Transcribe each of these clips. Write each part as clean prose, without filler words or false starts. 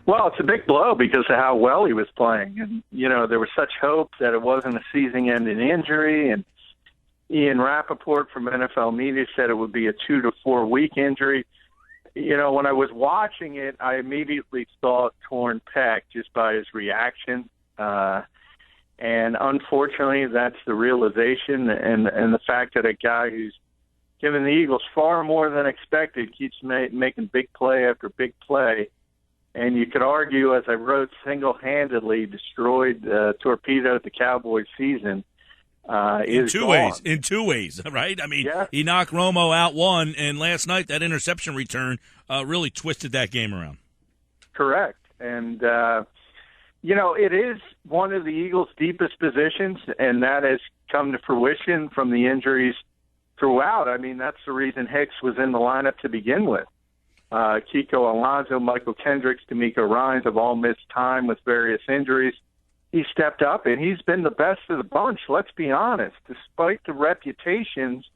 Well, it's a big blow because of how well he was playing. And, there was such hope that it wasn't a season-ending injury. And Ian Rappaport from NFL Media said it would be a 2 to 4 week injury. When I was watching it, I immediately thought torn pec just by his reaction. And unfortunately, that's the realization. And the fact that a guy who's given the Eagles far more than expected keeps making big play after big play. And you could argue, as I wrote, single-handedly torpedoed the Cowboys season. In two ways, right? I mean, He knocked Romo out one, and last night that interception return really twisted that game around. Correct. And, it is one of the Eagles' deepest positions, and that has come to fruition from the injuries throughout. I mean, that's the reason Hicks was in the lineup to begin with. Kiko Alonso, Michael Kendricks, D'Amico Ryans have all missed time with various injuries. He stepped up, and he's been the best of the bunch, let's be honest. Despite the reputations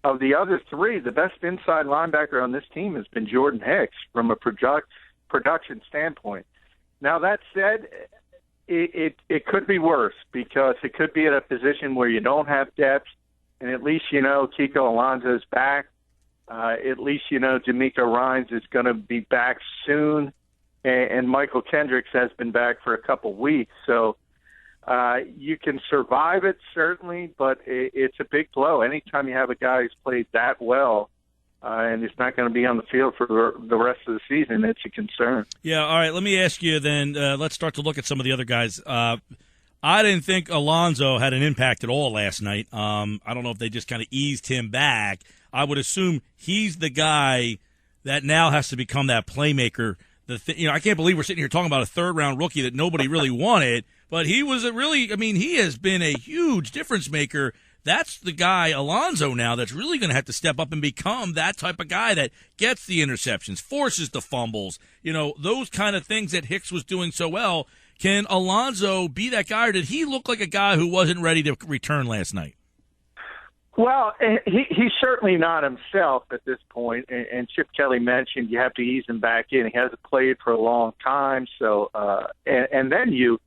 of the other three, the best inside linebacker on this team has been Jordan Hicks from a production standpoint. Now, that said, it could be worse because it could be at a position where you don't have depth, and at least Kiko Alonso's back. At least D'Amico Ryans is going to be back soon, and Michael Kendricks has been back for a couple weeks. So you can survive it, certainly, but it's a big blow. Anytime you have a guy who's played that well and is not going to be on the field for the rest of the season, it's a concern. Yeah, all right, let me ask you then, let's start to look at some of the other guys. I didn't think Alonso had an impact at all last night. I don't know if they just kind of eased him back. I would assume he's the guy that now has to become that playmaker. I can't believe we're sitting here talking about a third-round rookie that nobody really wanted, but he was he has been a huge difference maker. That's the guy, Alonso, now that's really going to have to step up and become that type of guy that gets the interceptions, forces the fumbles, those kind of things that Hicks was doing so well. Can Alonso be that guy, or did he look like a guy who wasn't ready to return last night? Well, he's certainly not himself at this point, and Chip Kelly mentioned you have to ease him back in. He hasn't played for a long time, so and then you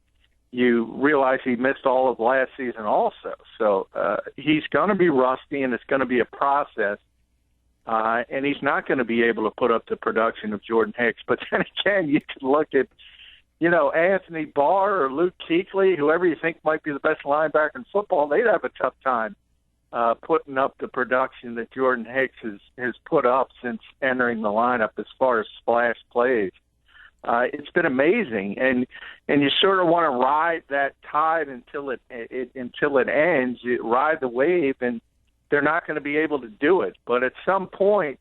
realize he missed all of last season also. So he's going to be rusty, and it's going to be a process, and he's not going to be able to put up the production of Jordan Hicks. But then again, you can look at Anthony Barr or Luke Kuechly, whoever you think might be the best linebacker in football, they'd have a tough time putting up the production that Jordan Hicks has put up since entering the lineup as far as splash plays. It's been amazing, and you sort of want to ride that tide until it ends. You ride the wave, and they're not going to be able to do it. But at some point,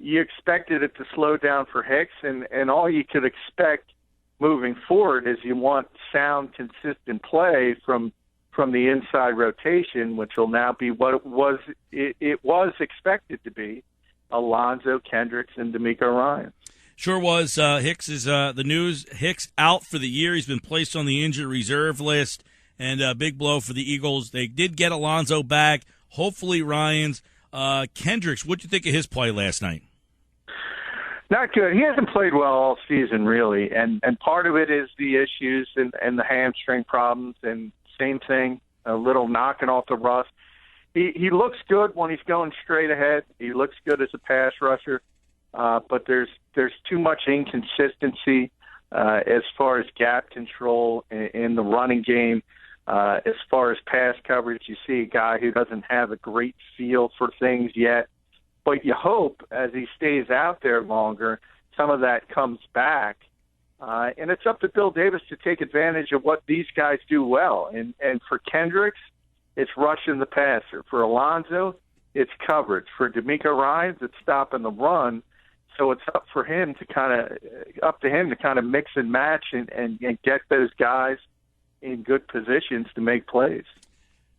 you expected it to slow down for Hicks, and all you could expect moving forward is you want sound, consistent play from the inside rotation, which will now be what it was expected to be: Alonso, Kendricks, and D'Amico Ryans. Sure was. Hicks is the news. Hicks out for the year. He's been placed on the injured reserve list, and a big blow for the Eagles. They did get Alonso back. Hopefully, Ryans. Kendricks, what did you think of his play last night? Not good. He hasn't played well all season, really, and part of it is the issues and the hamstring problems, and same thing, a little knocking off the rust. He looks good when he's going straight ahead. He looks good as a pass rusher, but there's too much inconsistency as far as gap control in the running game. As far as pass coverage, you see a guy who doesn't have a great feel for things yet. But you hope as he stays out there longer, some of that comes back. And it's up to Bill Davis to take advantage of what these guys do well. And for Kendricks, it's rushing the passer. For Alonso, it's coverage. For D'Amico Ryans, it's stopping the run. So it's up to him to kind of mix and match and get those guys in good positions to make plays.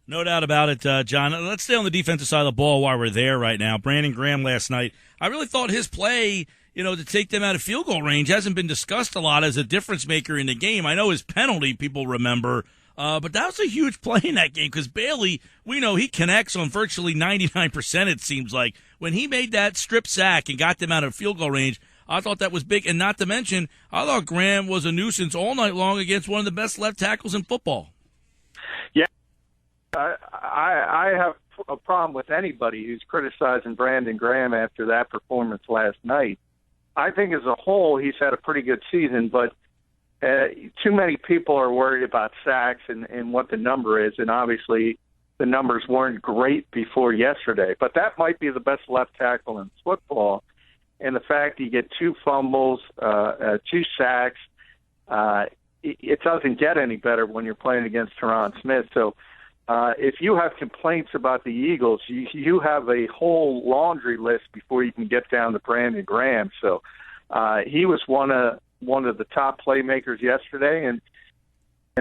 No doubt about it, John. Let's stay on the defensive side of the ball while we're there right now. Brandon Graham last night, I really thought his play, to take them out of field goal range hasn't been discussed a lot as a difference maker in the game. I know his penalty people remember, but that was a huge play in that game because Bailey, we know he connects on virtually 99%, it seems like. When he made that strip sack and got them out of field goal range, I thought that was big. And not to mention, I thought Graham was a nuisance all night long against one of the best left tackles in football. Yeah, I have a problem with anybody who's criticizing Brandon Graham after that performance last night. I think as a whole, he's had a pretty good season, but too many people are worried about sacks and what the number is, and obviously the numbers weren't great before yesterday. But that might be the best left tackle in football, and the fact you get 2 fumbles, 2 sacks, it doesn't get any better when you're playing against Tyron Smith. So if you have complaints about the Eagles, you have a whole laundry list before you can get down to Brandon Graham. So he was one of the top playmakers yesterday and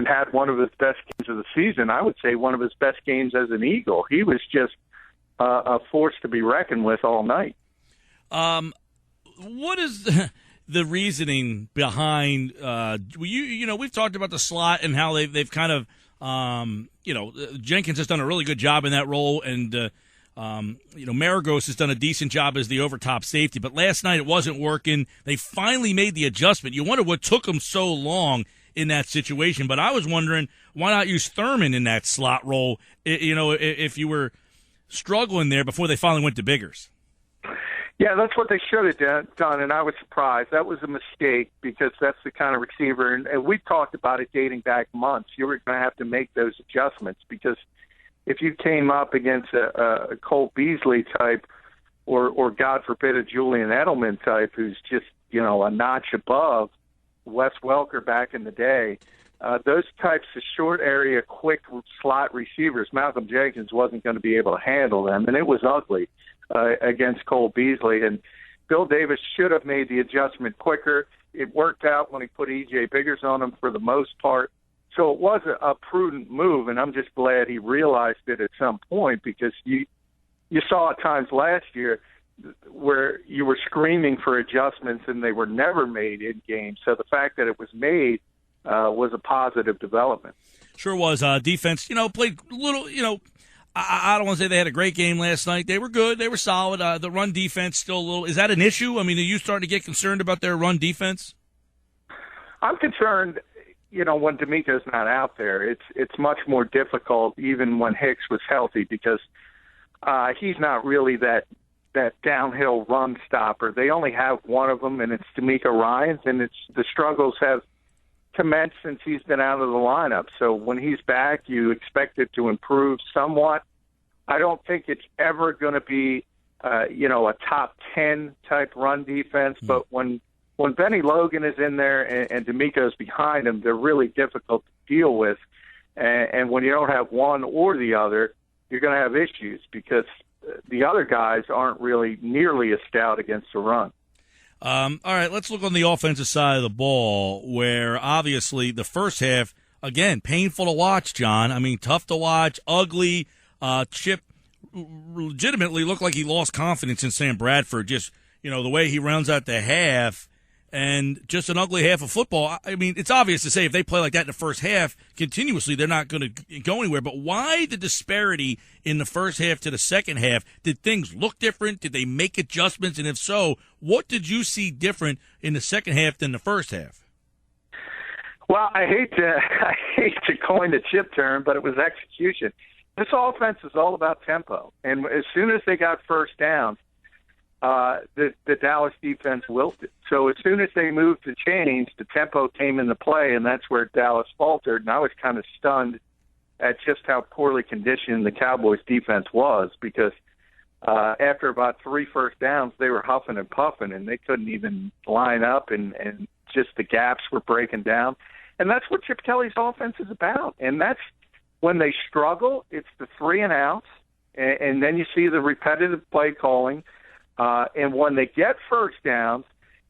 had one of his best games of the season. I would say one of his best games as an Eagle. He was just a force to be reckoned with all night. What is the reasoning behind we've talked about the slot and how they've kind of Jenkins has done a really good job in that role, and Maragos has done a decent job as the overtop safety, but last night it wasn't working. They finally made the adjustment. You wonder what took them so long in that situation, but I was wondering, why not use Thurman in that slot role, if you were struggling there before they finally went to Biggers? Yeah, that's what they should have done, and I was surprised. That was a mistake because that's the kind of receiver, and we've talked about it dating back months. You were going to have to make those adjustments because if you came up against a Cole Beasley type or God forbid, a Julian Edelman type who's just, a notch above Wes Welker back in the day, those types of short area, quick slot receivers, Malcolm Jenkins wasn't going to be able to handle them, and it was ugly against Cole Beasley. And Bill Davis should have made the adjustment quicker. It worked out when he put E.J. Biggers on him for the most part. So it was a prudent move, and I'm just glad he realized it at some point because you saw at times last year where you were screaming for adjustments and they were never made in game. So the fact that it was made was a positive development. Sure was. Defense, played a little, I don't want to say they had a great game last night. They were good. They were solid. The run defense still a little. Is that an issue? I mean, are you starting to get concerned about their run defense? I'm concerned, when D'Amico's not out there. It's much more difficult even when Hicks was healthy because he's not really that downhill run stopper. They only have one of them, and it's D'Amico Ryans, and the struggles have commenced since he's been out of the lineup. So when he's back, you expect it to improve somewhat. I don't think it's ever going to be, a top 10 type run defense, but when Benny Logan is in there and D'Amico's behind him, they're really difficult to deal with. And when you don't have one or the other, you're going to have issues because the other guys aren't really nearly as stout against the run. All right, let's look on the offensive side of the ball where obviously the first half, again, painful to watch, John. I mean, tough to watch, ugly. Chip legitimately looked like he lost confidence in Sam Bradford, just, the way he rounds out the half. And just an ugly half of football. I mean, it's obvious to say if they play like that in the first half continuously, they're not going to go anywhere. But why the disparity in the first half to the second half? Did things look different? Did they make adjustments? And if so, what did you see different in the second half than the first half? Well, I hate to coin the Chip term, but it was execution. This offense is all about tempo. And as soon as they got first downs, the Dallas defense wilted. So as soon as they moved to change, the tempo came into play, and that's where Dallas faltered. And I was kind of stunned at just how poorly conditioned the Cowboys defense was because after about 3 first downs, they were huffing and puffing, and they couldn't even line up, and just the gaps were breaking down. And that's what Chip Kelly's offense is about. And that's when they struggle, it's the 3 and outs, and then you see the repetitive play calling. And when they get first downs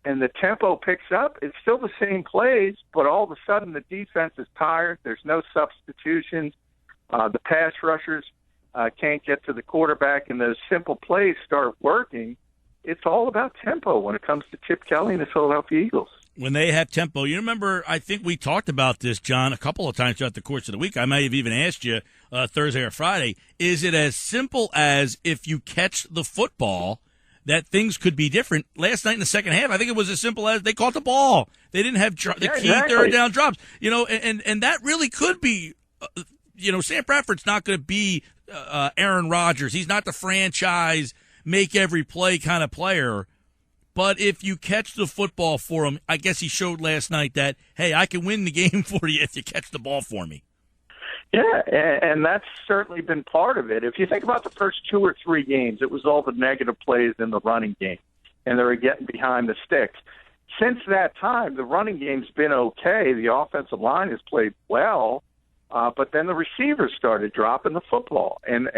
and the tempo picks up, it's still the same plays, but all of a sudden the defense is tired. There's no substitutions. The pass rushers can't get to the quarterback, and those simple plays start working. It's all about tempo when it comes to Chip Kelly and the Philadelphia Eagles. When they have tempo, you remember, I think we talked about this, John, a couple of times throughout the course of the week. I may have even asked you Thursday or Friday, is it as simple as if you catch the football, that things could be different. Last night in the second half, I think it was as simple as they caught the ball. They didn't have the key third down drops. And that really could be, Sam Bradford's not going to be Aaron Rodgers. He's not the franchise, make every play kind of player. But if you catch the football for him, I guess he showed last night that, hey, I can win the game for you if you catch the ball for me. Yeah, and that's certainly been part of it. If you think about the first 2 or 3 games, it was all the negative plays in the running game, and they were getting behind the sticks. Since that time, the running game's been okay. The offensive line has played well, but then the receivers started dropping the football, and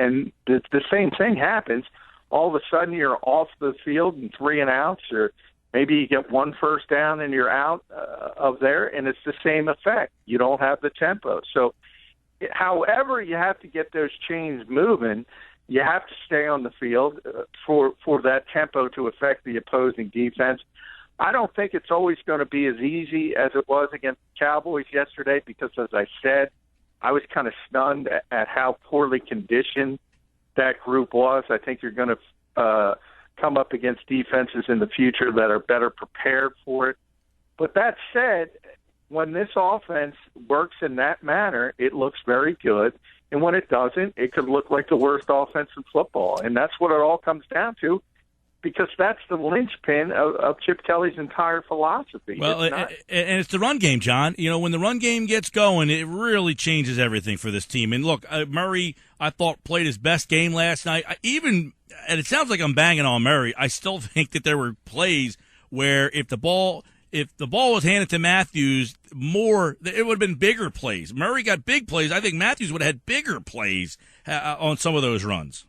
the same thing happens. All of a sudden, you're off the field and 3 and outs, or maybe you get 1 first down and you're out of there, and it's the same effect. You don't have the tempo. So, however, you have to get those chains moving. You have to stay on the field for that tempo to affect the opposing defense. I don't think it's always going to be as easy as it was against the Cowboys yesterday because, as I said, I was kind of stunned at how poorly conditioned that group was. I think you're going to come up against defenses in the future that are better prepared for it. But that said, when this offense works in that manner, it looks very good. And when it doesn't, it could look like the worst offense in football. And that's what it all comes down to, because that's the linchpin of Chip Kelly's entire philosophy. Well, and it's the run game, John. When the run game gets going, it really changes everything for this team. And look, Murray, I thought, played his best game last night. And it sounds like I'm banging on Murray, I still think that there were plays where if the ball was handed to Matthews, it would have been bigger plays. Murray got big plays. I think Matthews would have had bigger plays on some of those runs.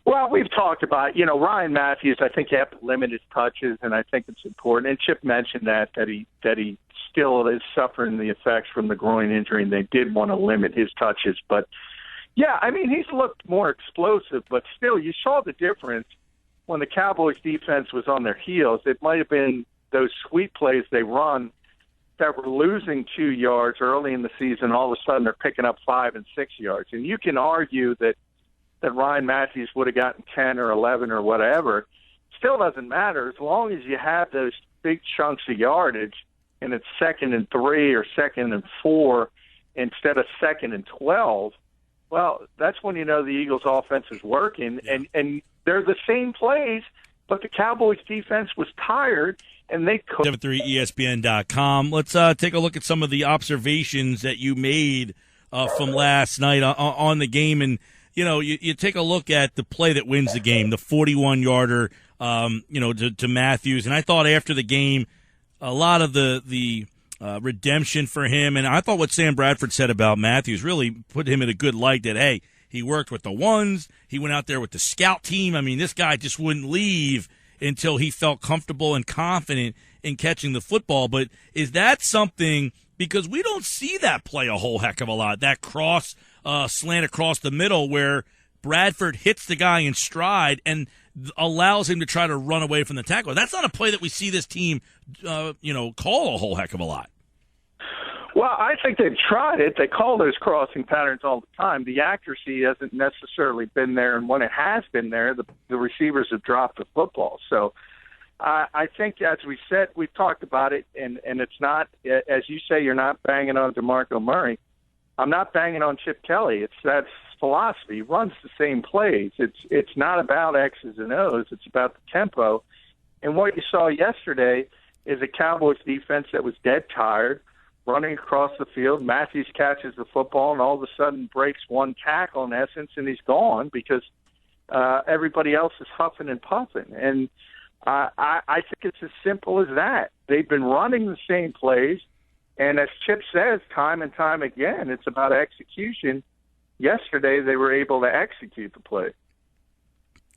Well, we've talked about, Ryan Matthews. I think you have to limit his touches, and I think it's important. And Chip mentioned that he still is suffering the effects from the groin injury, and they did want to limit his touches. But, yeah, I mean, he's looked more explosive, but still, you saw the difference when the Cowboys defense was on their heels. It might have been those sweep plays they run that were losing 2 yards early in the season. All of a sudden, they're picking up 5 and 6 yards. And you can argue that Ryan Matthews would have gotten 10 or 11 or whatever. Still doesn't matter. As long as you have those big chunks of yardage and it's 2nd and 3 or 2nd and 4 instead of 2nd and 12, well, that's when you know the Eagles' offense is working. And they're the same plays, but the Cowboys' defense was tired, and they could. 73ESPN.com. Let's take a look at some of the observations that you made from last night on the game. And, you take a look at the play that wins the game, the 41-yarder, to Matthews. And I thought after the game, a lot of the redemption for him. And I thought what Sam Bradford said about Matthews really put him in a good light that, hey, he worked with the ones. He went out there with the scout team. I mean, this guy just wouldn't leave until he felt comfortable and confident in catching the football. But is that something, because we don't see that play a whole heck of a lot, that cross slant across the middle where Bradford hits the guy in stride and allows him to try to run away from the tackler. That's not a play that we see this team, call a whole heck of a lot. Well, I think they've tried it. They call those crossing patterns all the time. The accuracy hasn't necessarily been there, and when it has been there, the receivers have dropped the football. So I think, as we said, we've talked about it, and it's not, as you say, you're not banging on DeMarco Murray. I'm not banging on Chip Kelly. It's that philosophy. He runs the same plays. It's not about X's and O's. It's about the tempo. And what you saw yesterday is a Cowboys defense that was dead tired, running across the field. Matthews catches the football and all of a sudden breaks one tackle in essence, and he's gone because everybody else is huffing and puffing. And I think it's as simple as that. They've been running the same plays, and as Chip says time and time again, it's about execution. Yesterday they were able to execute the play.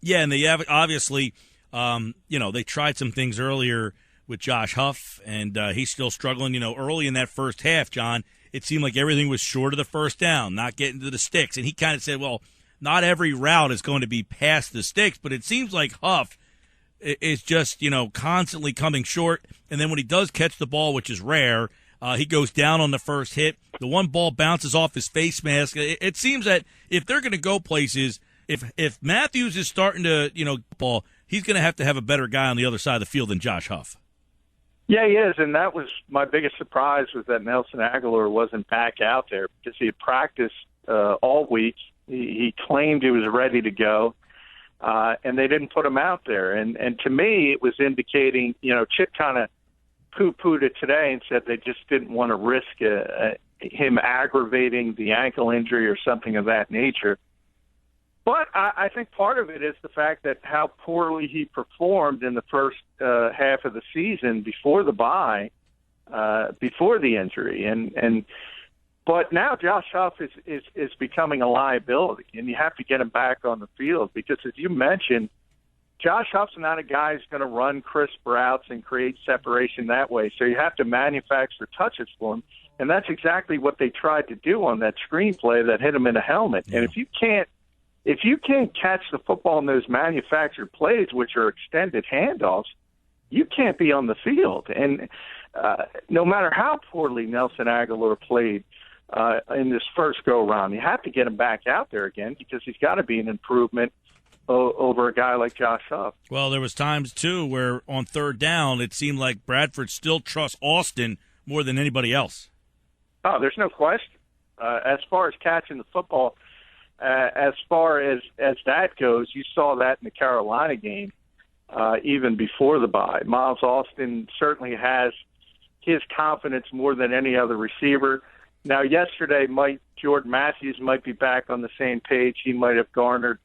Yeah, and they have obviously, they tried some things earlier with Josh Huff, and he's still struggling. Early in that first half, John, it seemed like everything was short of the first down, not getting to the sticks. And he kind of said, well, not every route is going to be past the sticks, but it seems like Huff is just, constantly coming short. And then when he does catch the ball, which is rare, he goes down on the first hit. The one ball bounces off his face mask. It seems that if they're going to go places, if Matthews is starting to, ball, he's going to have a better guy on the other side of the field than Josh Huff. Yeah, he is, and that was my biggest surprise was that Nelson Aguilar wasn't back out there because he had practiced all week. He claimed he was ready to go, and they didn't put him out there. And to me, it was indicating, Chip kind of poo-pooed it today and said they just didn't want to risk him aggravating the ankle injury or something of that nature. But I think part of it is the fact that how poorly he performed in the first half of the season before the bye, before the injury. But now Josh Huff is becoming a liability, and you have to get him back on the field because, as you mentioned, Josh Huff's not a guy who's going to run crisp routes and create separation that way. So you have to manufacture touches for him, and that's exactly what they tried to do on that screenplay that hit him in the helmet. Yeah. And if you can't catch the football in those manufactured plays, which are extended handoffs, you can't be on the field. And no matter how poorly Nelson Aguilar played in this first go-around, you have to get him back out there again because he's got to be an improvement over a guy like Josh Huff. Well, there was times, too, where on third down it seemed like Bradford still trusts Austin more than anybody else. Oh, there's no question. As far as catching the football, as far as that goes, you saw that in the Carolina game even before the bye. Miles Austin certainly has his confidence more than any other receiver. Now, yesterday, Jordan Matthews might be back on the same page. He might have garnered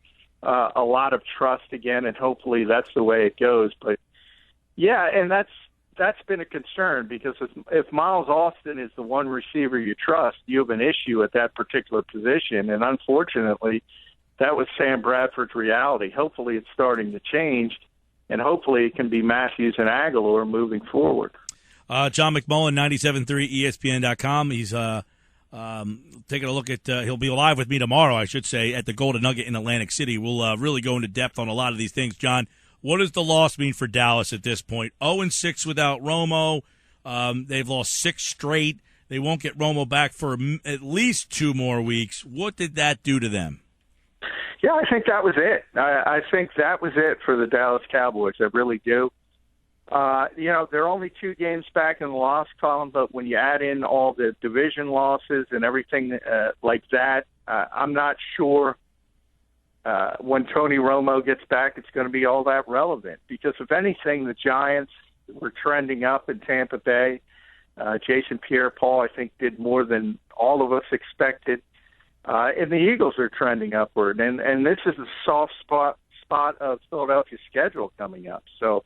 a lot of trust again, and hopefully that's the way it goes. But, yeah, and that's been a concern because if Miles Austin is the one receiver you trust, you have an issue at that particular position. And unfortunately, that was Sam Bradford's reality. Hopefully it's starting to change, and hopefully it can be Matthews and Aguilar moving forward. John McMullen, 97.3 ESPN.com. He's taking a look at he'll be live with me tomorrow, I should say, at the Golden Nugget in Atlantic City. We'll really go into depth on a lot of these things. John, what does the loss mean for Dallas at this point? 0-6 without Romo. They've lost 6 straight. They won't get Romo back for at least 2 more weeks. What did that do to them? Yeah, I think that was it. I think that was it for the Dallas Cowboys. I really do. They're only 2 games back in the loss column, but when you add in all the division losses and everything like that, I'm not sure when Tony Romo gets back it's going to be all that relevant. Because if anything, the Giants were trending up in Tampa Bay. Jason Pierre-Paul, I think, did more than all of us expected. And the Eagles are trending upward. And this is the soft spot of Philadelphia's schedule coming up. So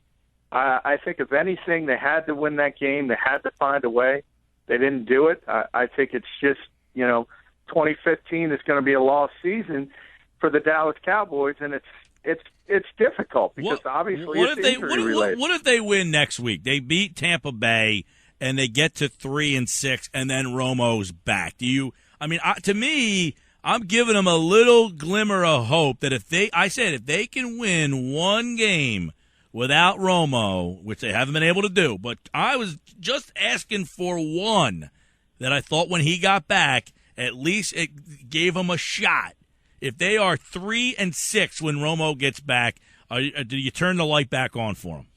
I think, if anything, they had to win that game. They had to find a way. They didn't do it. I think it's just, 2015 is going to be a lost season for the Dallas Cowboys, and it's difficult because obviously it's injury related. What if they win next week? They beat Tampa Bay, and they get to 3-6, and then Romo's back. To me, I'm giving them a little glimmer of hope that if they can win one game without Romo, which they haven't been able to do, but I was just asking for one that I thought when he got back, at least it gave him a shot. If they are 3-6 when Romo gets back, do you turn the light back on for him?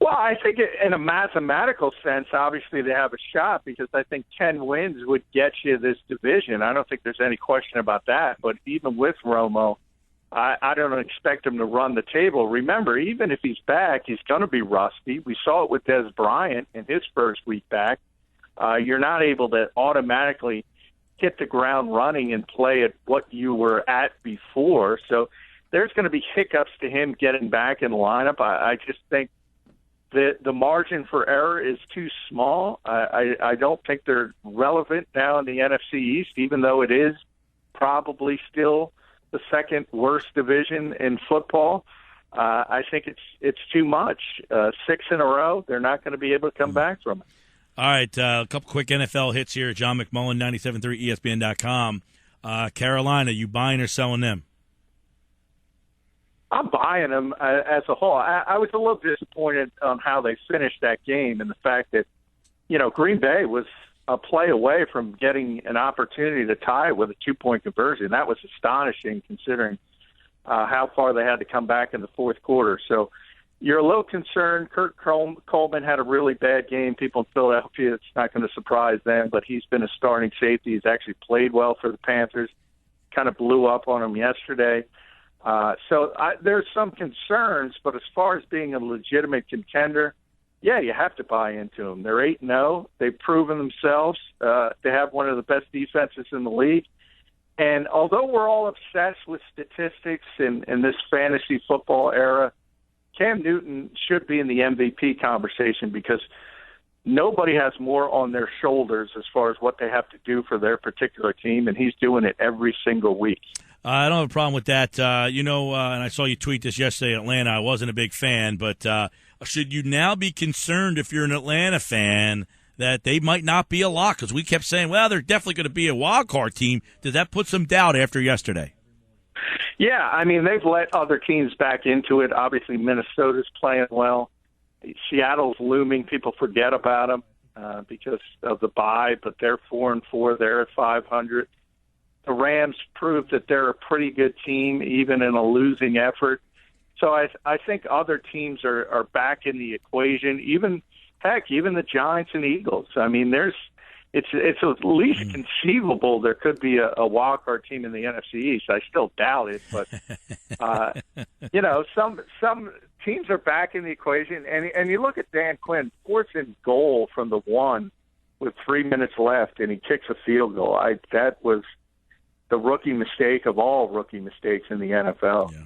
Well, I think in a mathematical sense, obviously they have a shot because I think 10 wins would get you this division. I don't think there's any question about that. But even with Romo, I don't expect him to run the table. Remember, even if he's back, he's going to be rusty. We saw it with Des Bryant in his first week back. You're not able to automatically hit the ground running and play at what you were at before. So there's going to be hiccups to him getting back in the lineup. I just think the margin for error is too small. I don't think they're relevant now in the NFC East, even though it is probably still the second worst division in football. I think it's too much. 6 in a row, they're not going to be able to come back from it. All right, a couple quick NFL hits here. John McMullen, 97.3 ESPN.com. Carolina, you buying or selling them? I'm buying them as a whole. I was a little disappointed on how they finished that game and the fact that, Green Bay was a play away from getting an opportunity to tie with a 2-point conversion. That was astonishing considering how far they had to come back in the fourth quarter. So you're a little concerned. Kurt Coleman had a really bad game. People in Philadelphia, it's not going to surprise them, but he's been a starting safety. He's actually played well for the Panthers. Kind of blew up on him yesterday. There's some concerns, but as far as being a legitimate contender, yeah, you have to buy into them. They're 8-0. They've proven themselves to have one of the best defenses in the league. And although we're all obsessed with statistics in this fantasy football era, Cam Newton should be in the MVP conversation because nobody has more on their shoulders as far as what they have to do for their particular team, and he's doing it every single week. I don't have a problem with that. And I saw you tweet this yesterday in Atlanta. I wasn't a big fan, but should you now be concerned if you're an Atlanta fan that they might not be a lock? Because we kept saying, well, they're definitely going to be a wild card team. Did that put some doubt after yesterday? Yeah, I mean, they've let other teams back into it. Obviously, Minnesota's playing well. Seattle's looming. People forget about them because of the bye, but they're 4-4. They're at 500. The Rams proved that they're a pretty good team, even in a losing effort. So I think other teams are back in the equation. Even the Giants and Eagles. I mean, it's at least conceivable there could be a wild card team in the NFC East. I still doubt it, but some teams are back in the equation. And you look at Dan Quinn, 4th and goal from the 1 with 3 minutes left, and he kicks a field goal. That was the rookie mistake of all rookie mistakes in the NFL. Yeah.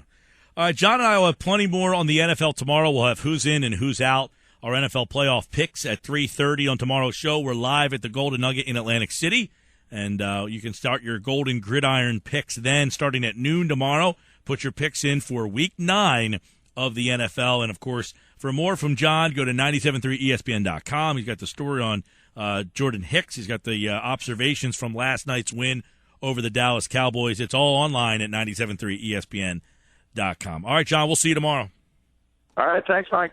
All right, John and I will have plenty more on the NFL tomorrow. We'll have who's in and who's out. Our NFL playoff picks at 3:30 on tomorrow's show. We're live at the Golden Nugget in Atlantic City, and you can start your Golden Gridiron picks then starting at noon tomorrow. Put your picks in for Week 9 of the NFL. And, of course, for more from John, go to 973ESPN.com. He's got the story on Jordan Hicks. He's got the observations from last night's win over the Dallas Cowboys. It's all online at 973ESPN.com. All right, John, we'll see you tomorrow. All right, thanks, Mike.